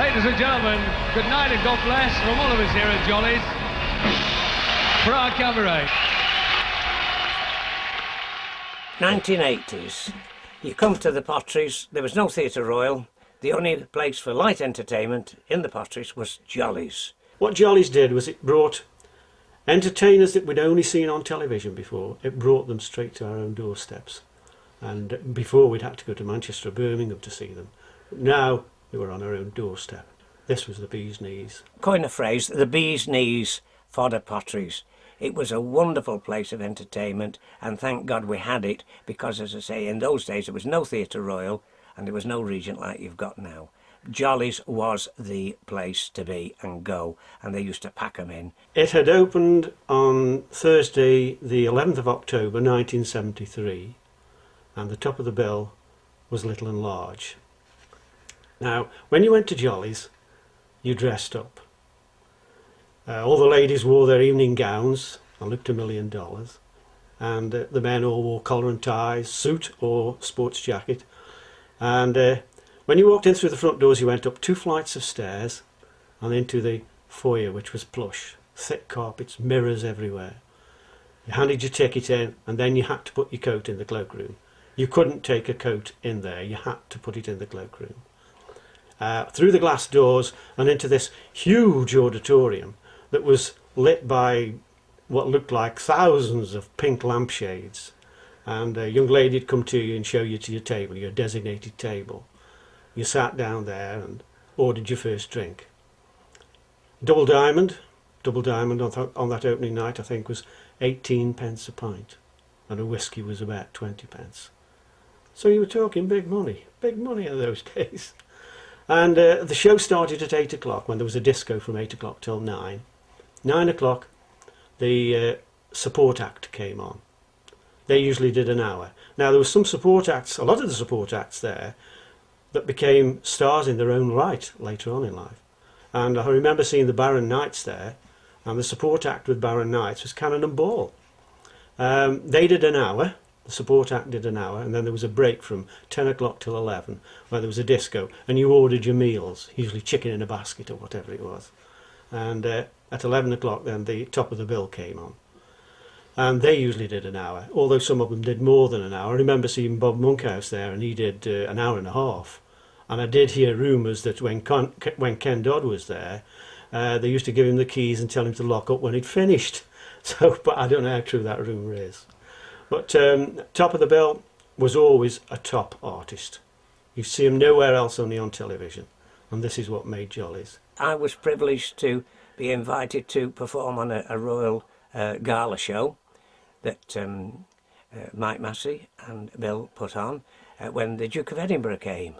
ladies and gentlemen, good night and God bless from all of us here at Jolly's for our cabaret. 1980s. You come to the Potteries, there was no Theatre Royal. The only place for light entertainment in the Potteries was Jolly's. What Jolly's did was it brought entertainers that we'd only seen on television before. It brought them straight to our own doorsteps. And before we'd had to go to Manchester or Birmingham to see them. But now they were on our own doorstep. This was the bee's knees. Coin a phrase, the bee's knees for the Potteries. It was a wonderful place of entertainment, and thank God we had it, because, as I say, in those days there was no Theatre Royal and there was no Regent like you've got now. Jolly's was the place to be and go, and they used to pack them in. It had opened on Thursday the 11th of October 1973, and the top of the bill was Little and Large. Now, when you went to Jolly's, you dressed up. All the ladies wore their evening gowns and looked $1 million, and the men all wore collar and ties, suit or sports jacket. And when you walked in through the front doors, you went up 2 flights of stairs and into the foyer, which was plush, thick carpets, mirrors everywhere. You handed your ticket in, and then you had to put your coat in the cloakroom. You couldn't take a coat in there, you had to put it in the cloakroom. Through the glass doors and into this huge auditorium that was lit by what looked like thousands of pink lampshades, and a young lady'd come to you and show you to your table, your designated table. You sat down there and ordered your first drink. Double diamond on that opening night I think was 18 pence a pint, and a whisky was about 20 pence. So you were talking big money in those days. And the show started at 8 o'clock, when there was a disco from 8 o'clock till 9. 9 o'clock, the support act came on. They usually did an hour. Now, there were some support acts, a lot of the support acts there, that became stars in their own right later on in life. And I remember seeing the Baron Knights there, and the support act with Baron Knights was Cannon and Ball. They did an hour, the support act did an hour, and then there was a break from 10 o'clock till 11, where there was a disco, and you ordered your meals, usually chicken in a basket or whatever it was. And at 11 o'clock then the top of the bill came on, and they usually did an hour, although some of them did more than an hour. I remember seeing Bob Monkhouse there, and he did an hour and a half. And I did hear rumours that when Ken Dodd was there, they used to give him the keys and tell him to lock up when he'd finished. So, but I don't know how true that rumour is. But top of the bill was always a top artist. You see him nowhere else, only on television, and this is what made Jolly's. I was privileged to be invited to perform on a Royal Gala show that Mike Massey and Bill put on when the Duke of Edinburgh came.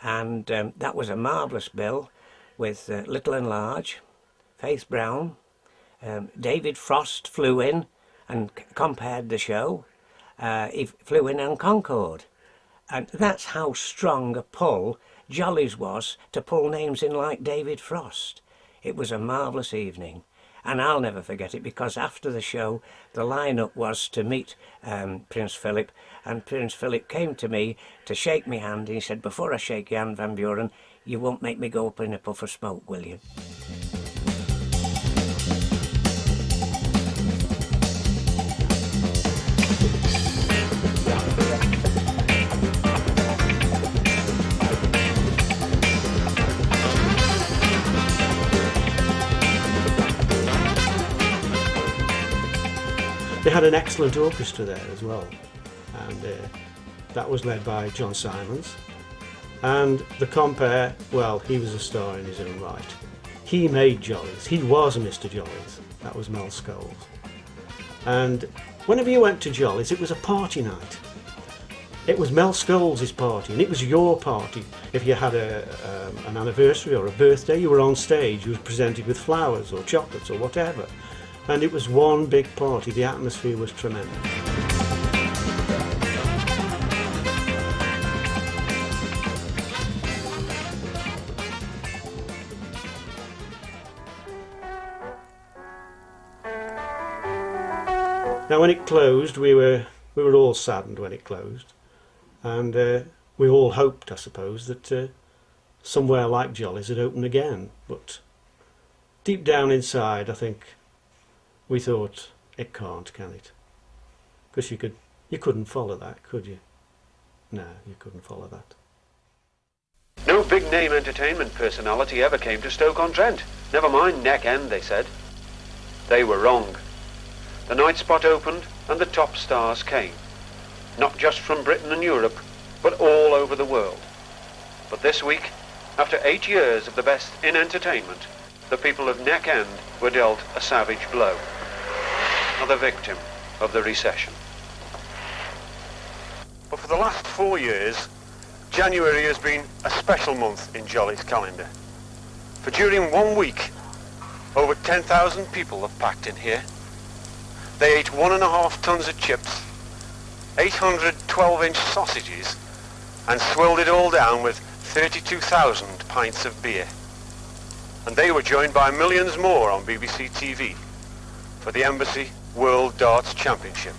And that was a marvellous bill with Little and Large, Faith Brown, David Frost flew in and compared the show. He flew in on Concorde. And that's how strong a pull Jolly's was to pull names in like David Frost. It was a marvellous evening, and I'll never forget it, because after the show the line-up was to meet Prince Philip, and Prince Philip came to me to shake my hand, and he said, "Before I shake your hand, Van Buren, you won't make me go up in a puff of smoke, will you?" They had an excellent orchestra there as well, and that was led by John Simons. And the compere, well, he was a star in his own right. He made Jolly's. He was Mr. Jolly's. That was Mel Scholes. And whenever you went to Jolly's, it was a party night. It was Mel Scholes' party, and it was your party. If you had an anniversary or a birthday, you were on stage. You were presented with flowers or chocolates or whatever. And it was one big party. The atmosphere was tremendous. Now, when it closed, we were all saddened when it closed, and we all hoped, I suppose, that somewhere like Jolly's had opened again. But deep down inside, I think we thought, it can't, can it? Because you couldn't follow that, could you? No, you couldn't follow that. No big-name entertainment personality ever came to Stoke-on-Trent. Never mind Neck End, they said. They were wrong. The night spot opened and the top stars came. Not just from Britain and Europe, but all over the world. But this week, after 8 years of the best in entertainment, the people of Neck End were dealt a savage blow. Another victim of the recession. But for the last 4 years, January has been a special month in Jolly's calendar. For during 1 week, over 10,000 people have packed in here. They ate 1.5 tons of chips, 800 12-inch sausages, and swilled it all down with 32,000 pints of beer. And they were joined by millions more on BBC TV for the Embassy World Darts Championship.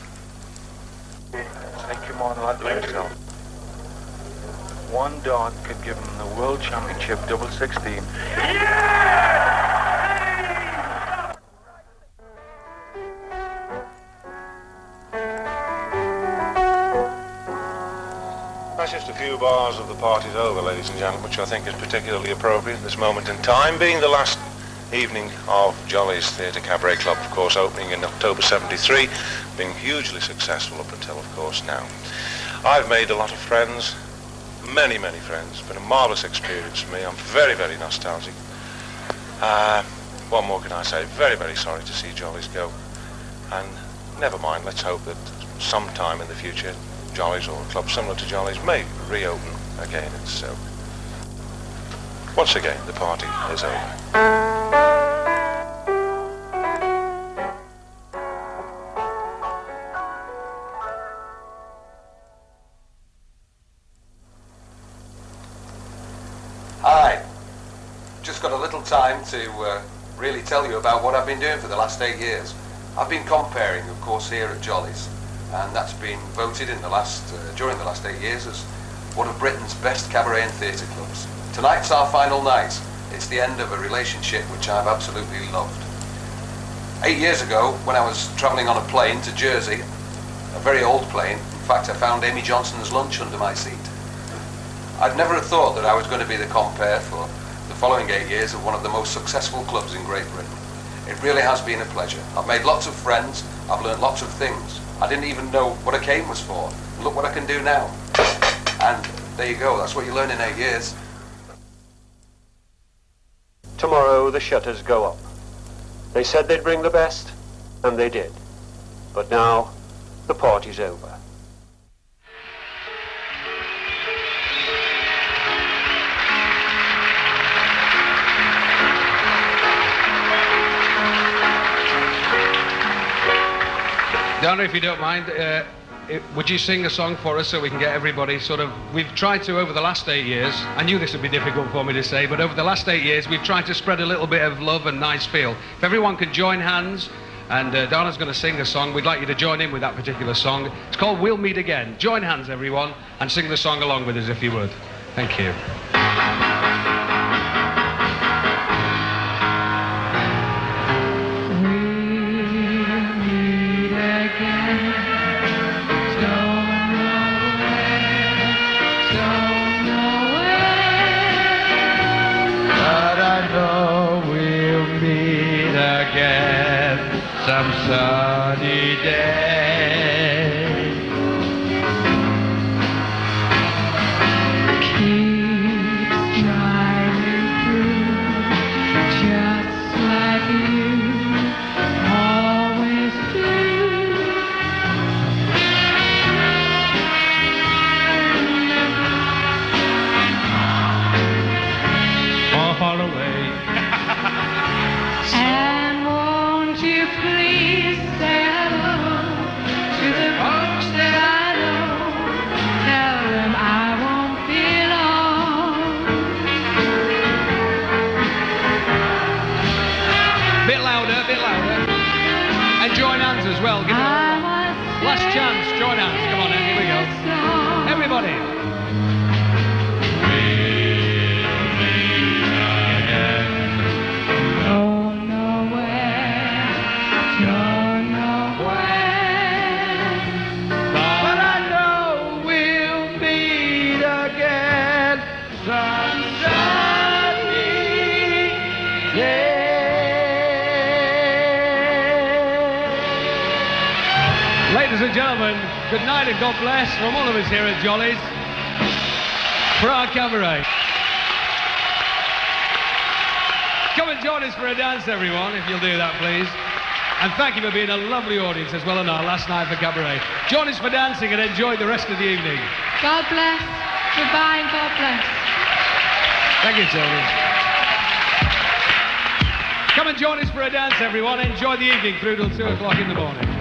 Take him on, lad. One dart could give him the World Championship double 16. That's just a few bars of the party's over, ladies and gentlemen, which I think is particularly appropriate at this moment in time, being the last evening of Jolly's Theatre Cabaret Club, of course, opening in October 73, being hugely successful up until, of course, now. I've made a lot of friends, many, many friends. It's been a marvellous experience for me. I'm very, very nostalgic. What more can I say? Very, very sorry to see Jolly's go. And never mind, let's hope that sometime in the future, Jolly's or a club similar to Jolly's may reopen again in Stoke. Once again, the party is over. Hi. Just got a little time to really tell you about what I've been doing for the last 8 years. I've been comparing, of course, here at Jolly's, and that's been voted in during the last 8 years as one of Britain's best cabaret and theatre clubs. Tonight's our final night. It's the end of a relationship which I've absolutely loved. 8 years ago, when I was travelling on a plane to Jersey, a very old plane, in fact I found Amy Johnson's lunch under my seat. I'd never have thought that I was going to be the compere for the following 8 years of one of the most successful clubs in Great Britain. It really has been a pleasure. I've made lots of friends, I've learned lots of things. I didn't even know what a cane was for. Look what I can do now. And there you go, that's what you learn in 8 years. Tomorrow the shutters go up. They said they'd bring the best, and they did. But now, the party's over. Donna, if you don't mind, would you sing a song for us so we can get everybody sort of... We've tried to, over the last 8 years, I knew this would be difficult for me to say, but over the last 8 years, we've tried to spread a little bit of love and nice feel. If everyone could join hands, and Donna's going to sing a song, we'd like you to join in with that particular song. It's called We'll Meet Again. Join hands, everyone, and sing the song along with us, if you would. Thank you. Some sunny day. Keep driving through, just like you always do. Far, far away. And won't you please say hello to the folks that I know? Tell them I won't be long. Bit louder, bit louder. And join hands as well. Give it a last chance. Join hands. Come on, then. Here we go. Everybody. We'll Ladies and gentlemen, good night and God bless from all of us here at Jolly's for our cabaret. Come and join us for a dance, everyone, if you'll do that, please. And thank you for being a lovely audience as well on our last night for cabaret. Join us for dancing and enjoy the rest of the evening. God bless. Goodbye and God bless. Thank you, Tony. Come and join us for a dance, everyone. Enjoy the evening through till 2 o'clock in the morning.